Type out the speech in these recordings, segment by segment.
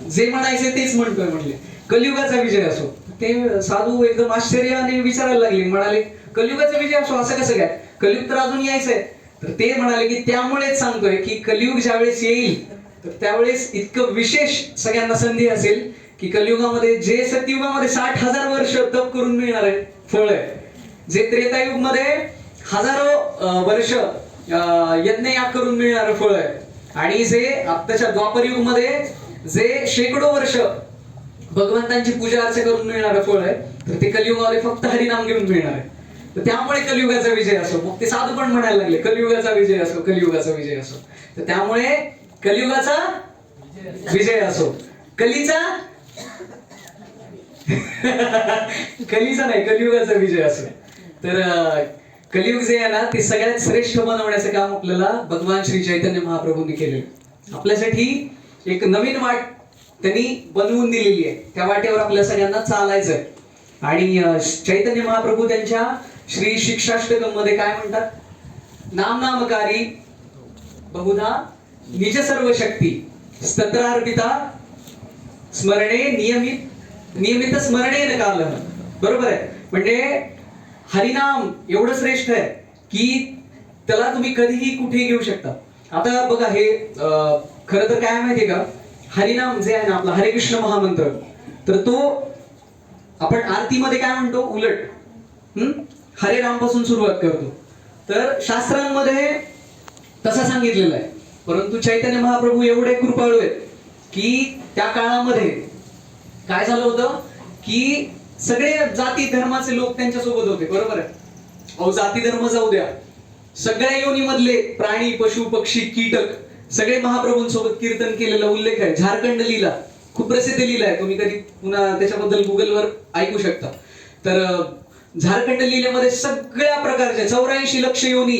जे म्हणायचे तेच म्हणतोय म्हणले, कलियुगाचा विजय असो. ते साधू एकदम आश्चर्याने विचारायला लागले, म्हणाले कलियुगाचा विजय असो असं कसं काय, कलियुग तर अजून यायचंय. तर ते म्हणाले की त्यामुळेच सांगतोय की कलियुग ज्यावेळेस येईल तर त्यावेळेस इतकं विशेष सगळ्यांना संधी असेल की कलियुगामध्ये जे सत्ययुगामध्ये 60,000 वर्ष तप करून मिळणार आहे फळ आहे, जे त्रेतायुगमध्ये हजारो वर्ष यज्ञयाग करून मिळणारं फळ आहे, आणि जे आत्ताच्या द्वापरयुगमध्ये जे शेकडो वर्ष भगवंतांची पूजा अर्चा करून मिळणारं फळ आहे, तर ते कलियुगामध्ये फक्त हरिनाम घेऊन मिळणार आहे. तर त्यामुळे कलियुगाचा विजय असो. मग ते साधू पण म्हणायला लागले कलियुगाचा विजय असो, कलियुगाचा विजय असो. तर त्यामुळे कलियुगाचा विजय असो, कलीचा कलीचा नाही, कलियुगाचा विजय असो. तर कलियुग जे आहे ना ते सगळ्यात श्रेष्ठ बनवण्याचं काम आपल्याला भगवान श्री चैतन्य महाप्रभूंनी केलेलं. आपल्यासाठी एक नवीन वाट त्यांनी बनवून दिलेली आहे, त्या वाटेवर आपल्या सगळ्यांना चालायचंय. आणि चैतन्य महाप्रभू त्यांच्या श्री शिक्षाष्टकम मध्ये काय म्हणतात, नाम नामकारी बहुधा निज सर्व शक्ती स्तत्रार्पिता स्मरणे नियमित स्मरणे न काल. बरोबर आहे. म्हणजे हरिनाम एवढं श्रेष्ठ आहे की त्याला तुम्ही कधीही कुठेही घेऊ शकता. आता बघा हे खरं तर काय माहितीये का, हरिनाम जे आहे ना आपला हरे कृष्ण महामंत्र, तर तो आपण आरतीमध्ये काय म्हणतो उलट हरे राम पासून सुरुवात करतो. तर शास्त्रांमध्ये तसं सांगितलेलं आहे. परंतु चैतन्य महाप्रभू एवढे कृपाळू आहेत की त्या काळामध्ये काय झालं होतं की सगळे जाती धर्माचे लोक त्यांच्या सोबत होते. बरोबर आहे. अहो जाती धर्म जाऊ द्या, सगळ्या योनीमधले प्राणी पशु पक्षी कीटक सगळे महाप्रभूंसोबत कीर्तन केलेला उल्लेख आहे. झारखंड लीला खूप प्रसिद्ध लीला आहे, तुम्ही कधी पुन्हा त्याच्याबद्दल गुगलवर ऐकू शकता. तर झारखंड लीलेमध्ये सगळ्या प्रकारच्या 84 लक्ष योनी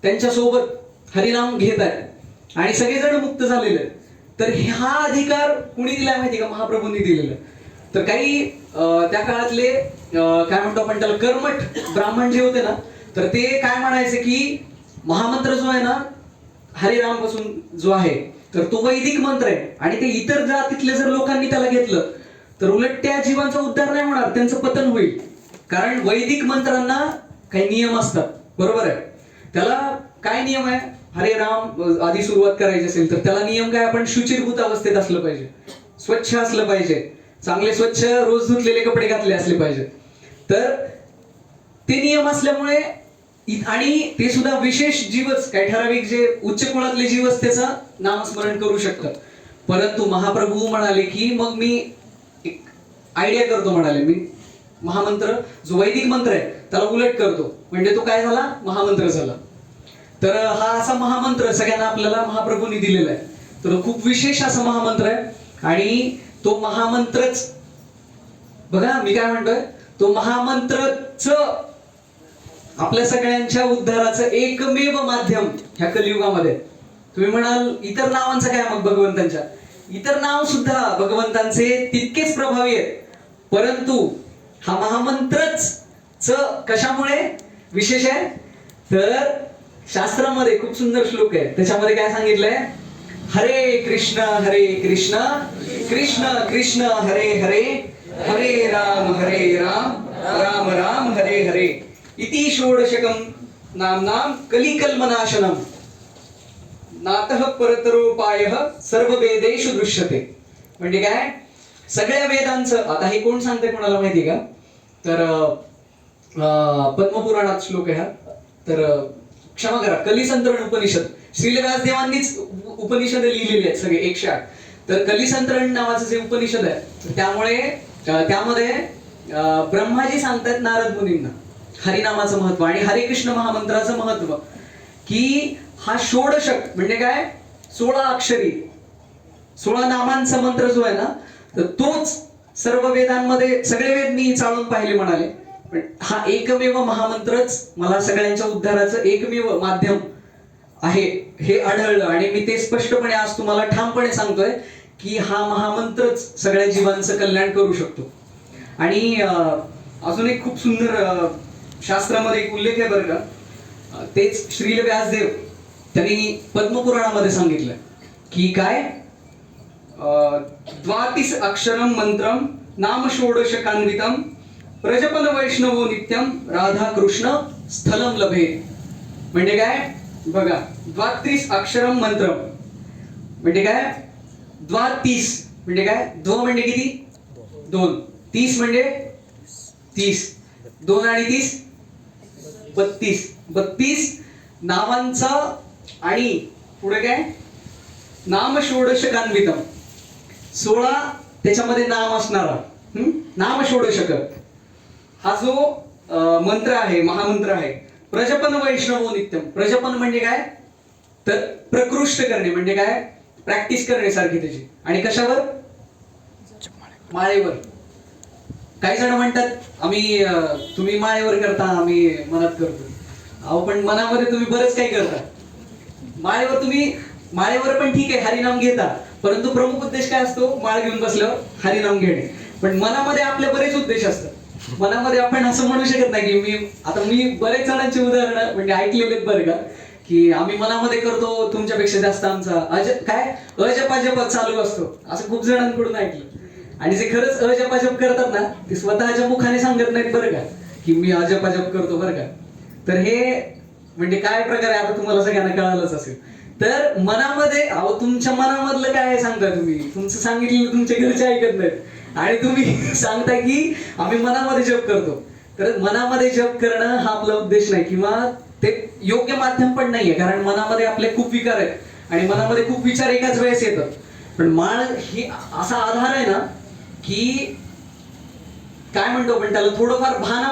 त्यांच्या सोबत हरिनाम घेत आहेत आणि सगळेजण मुक्त झालेले आहेत. तर हा अधिकार कुणी दिलाय माहिती का, महाप्रभूंनी दिलेला. तर काही त्या काळातले काय म्हणतो आपण त्याला कर्मठ ब्राह्मण जे होते ना, तर ते काय म्हणायचे की महामंत्र जो आहे ना हरिराम पासून जो आहे तर तो वैदिक मंत्र आहे, आणि ते इतर जातीतले जर लोकांनी त्याला घेतलं तर उलट त्या जीवांचा उद्धार नाही होणार, त्यांचं पतन होईल. कारण वैदिक मंत्रांना काही नियम असतात. बरोबर आहे. त्याला काय नियम आहे, हरे राम आधी सुरुवात करायची असेल तर त्याला नियम काय, आपण शुचिरभूत अवस्थेत असलं पाहिजे, स्वच्छ असलं पाहिजे, चांगले स्वच्छ रोज धुतलेले कपडे घातले असले पाहिजे. तर ते नियम असल्यामुळे आणि ते सुद्धा विशेष जीवच, काही ठराविक जे उच्च कुळातले जीवच त्याचं नामस्मरण करू शकतात. परंतु महाप्रभू म्हणाले की मग मी एक आयडिया करतो, म्हणाले मी महामंत्र जो वैदिक मंत्र आहे त्याला उलट करतो, म्हणजे तो काय झाला, महामंत्र झाला. तर हा असा महामंत्र सगळ्यांना आपल्याला महाप्रभूंनी दिलेला आहे. तर खूप विशेष असा महामंत्र आहे, आणि तो महामंत्रच बघा मी काय म्हणतोय, तो महामंत्रच आपल्या सगळ्यांच्या उद्धाराचं एकमेव माध्यम ह्या कलियुगामध्ये. तुम्ही म्हणाल इतर नावांचं काय, मग भगवंतांच्या इतर नाव सुद्धा भगवंतांचे तितकेच प्रभावी आहेत, परंतु हा महामंत्रच कशामुळे विशेष आहे, तर शास्त्रामध्ये खूप सुंदर श्लोक आहे, त्याच्यामध्ये काय सांगितलंय, हरे कृष्ण कृष्ण कृष्ण हरे हरे, हरे राम राम राम हरे हरे, इति षोडशकं नाम्नां कलिकल्मनाशनम नातः परतरोपायः सर्व वेदेषु दृश्यते. म्हणजे काय, सगळ्या वेदांचं, आता हे कोण सांगते कोणाला माहिती का, तर पद्मपुराणात श्लोक आहे हा. तर क्षमा करा, कलिसंतरण उपनिषद, श्रील व्यासदेवांनीच उपनिषद लिहिलेली आहेत सगळे 108. तर कलिसंतरण नावाचं जे उपनिषद आहे, त्यामुळे त्यामध्ये ब्रह्माजी सांगतात नारद मुनींना हरिनामाचं महत्व आणि हरे कृष्ण महामंत्राचं महत्व, की हा षोडशक म्हणजे काय, 16 अक्षरी 16 नामांचा मंत्र जो आहे ना, तर तोच सर्व वेदांमध्ये, सगळे वेद मी चाळून पाहिले म्हणाले, पण हा एकमेव महामंत्रच मला सगळ्यांच्या उद्धाराचं एकमेव माध्यम आहे हे आढळलं. आणि मी ते स्पष्टपणे आज तुम्हाला ठामपणे सांगतोय की हा महामंत्रच सगळ्या जीवांचं कल्याण करू शकतो. आणि अजून एक खूप सुंदर शास्त्रामध्ये एक उल्लेख आहे बरं का, तेच श्रील व्यासदेव त्यांनी पद्मपुराणामध्ये सांगितलं की काय, द्वातिस अक्षरम मंत्रम नाम षोडशकान्वितम प्रजपन वैष्णवो नित्यम राधा कृष्ण स्थलम लभे. म्हणजे काय बघा, द्वात्रिस अक्षरम मंत्रम म्हणजे काय, द्वातीस म्हणजे काय, द्व म्हणजे किती, दोन, तीस म्हणजे 30, 2 आणि 30 32, 32 नावांचं आणि पुढे काय, नाम षोडशकान्वितम, 16 त्याच्यामध्ये नाम असणारा नाम षोडशक हा जो मंत्र आहे, महामंत्र आहे. प्रजपन वैष्णवो नित्यम, प्रजपन म्हणजे काय, तर प्रकृष्ट करणे म्हणजे काय, प्रॅक्टिस करण्यासारखी त्याची. आणि कशावर, माळेवर. काही जण म्हणतात आम्ही तुम्ही माळेवर करता, आम्ही मनात करतो. अहो पण मनामध्ये तुम्ही बरंच काही करता. माळेवर तुम्ही, माळेवर पण ठीक आहे हरिनाम घेता, परंतु प्रमुख उद्देश काय असतो, माळ घेऊन बसल्यावर हरिनाम घेणे. पण मनामध्ये आपले बरेच उद्देश असतात. मनामध्ये आपण असं म्हणू शकत नाही की मी बरेच जणांची उदाहरणं म्हणजे ऐकलेले बरं का, की आम्ही मनामध्ये करतो तुमच्यापेक्षा जास्त आमचा अजप चालू असतो, असं खूप जणांकडून ऐकलं. आणि जे खरंच अजप करतात ना, ते स्वतःच्या मुखाने सांगत नाहीत बरं का, की मी अजप करतो बरं का. तर हे म्हणजे काय प्रकार आहे आता तुम्हाला सगळ्यांना कळालंच असेल. तर मनामध्ये, अहो तुमच्या मनामधलं काय सांगता तुम्ही, तुमचं सांगितलेलं तुमच्या घरचे ऐकत नाहीत आणि तुम्ही सांगता की आम्ही मनामध्ये जप करतो. तर मनामध्ये जप करणं हा आपला उद्देश नाही किंवा ते योग्य माध्यम पण नाहीये, कारण मनामध्ये आपले खूप विकार आहेत आणि मनामध्ये खूप विचार एकाच वेळेस येतात. पण माळ ही असा आधार आहे ना की काय म्हणतो पण त्याला थोडंफार भान